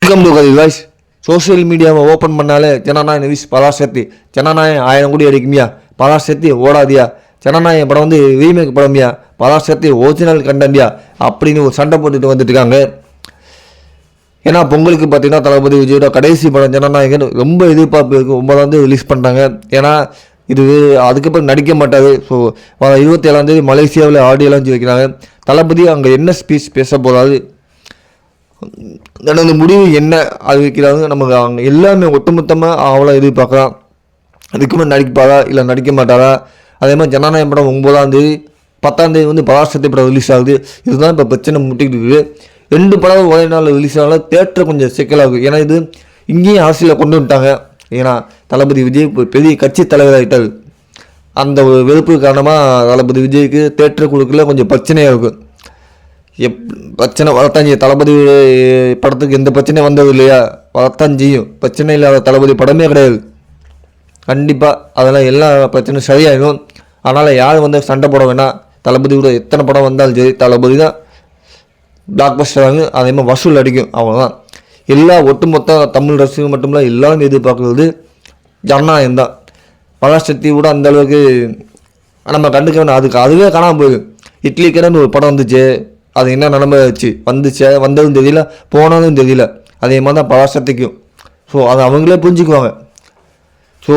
Welcome to கதை voice. Social மீடியாவை open பண்ணாலே ஜனநாயக நியூஸ் பராசக்தி, ஜனநாயகம் 1000 கோடி அடிக்குமியா, பராசக்தி ஓடாதியா, ஜனநாயகம் படம் வந்து ரீமேக் படமியா, பராசக்தி ஒரிஜினல் கண்டன்டியா அப்படின்னு ஒரு சண்டை போட்டுட்டு வந்துட்டு இருக்காங்க. ஏன்னா பொங்கலுக்கு பார்த்தீங்கன்னா தளபதி விஜயோட கடைசி படம் ஜனநாயகன் ரொம்ப எதிர்பார்ப்பு இருக்குது. 9ஆம் ரிலீஸ் பண்ணுறாங்க. ஏன்னா இது அதுக்கப்புறம் நடிக்க மாட்டார். ஸோ 27ஆம் மலேசியாவில் ஆடியோ லான்ச் வைக்கிறாங்க. தளபதி அங்கே என்ன ஸ்பீச் பேச போகிறாரு, தனது முடிவு என்ன அறிவிக்கிறாங்க, நமக்கு அவங்க எல்லாமே ஒட்டுமொத்தமாக அவ்வளோ எதிர்பார்க்கலாம். அதுக்குமே நடிப்பாரா இல்லை நடிக்க மாட்டாரா. அதே மாதிரி ஜனநாயகம் படம் 9ஆம் தேதி, 10ஆம் தேதி வந்து பராசக்தி படம் ரிலீஸ் ஆகுது. இதுதான் இப்போ பிரச்சனை முட்டிக்கிட்டு இருக்குது. 2 படம் ஒரே நாள் ரிலீஸ் ஆகலாம். தேட்டர் கொஞ்சம் சிக்கலாகும். ஏன்னா இது இங்கேயும் அரசியலில் கொண்டு வந்துட்டாங்க. ஏன்னா தளபதி விஜய் பெரிய கட்சி தலைவராகிட்டார். அந்த ஒரு வெறுப்பு காரணமாக தளபதி விஜய்க்கு தேட்டர் குழுக்கில் கொஞ்சம் பிரச்சனையாக இருக்கும். பிரச்சனை வரத்தான் செய்யும். தளபதி படத்துக்கு எந்த பிரச்சனையும் வந்தது இல்லையா, வரத்தான் செய்யும். பிரச்சனை இல்லாத தளபதி படமே கிடையாது. கண்டிப்பாக அதெல்லாம் எல்லா பிரச்சனையும் சரியாகும். அதனால் யாரும் வந்து சண்டை போட வேணாம். தளபதி கூட எத்தனை படம் வந்தாலும் சரி, தளபதி தான் பிளாக் பஸ்டர் ஆகும். அதே மாதிரி வசூல் அடிக்கும். அவ்வளோதான். எல்லா ஒட்டுமொத்த தமிழ் ரசிகர்கள் மட்டுமில்ல எல்லாரும் எதிர்பார்க்குறது ஜனநாயகம் தான். பராசக்தி கூட அந்த அளவுக்கு நம்ம கண்டுக்க வேணாம். அதுவே காணாமல் போயிடும். இட்லி கடைன்னு ஒரு படம் வந்துச்சு, அது என்ன நிலமை வந்ததும் தெரியல, போனதும் தெரியல. அதே மாதிரி தான் பராசக்திக்கும். ஸோ அதை அவங்களே புரிஞ்சுக்குவாங்க. ஸோ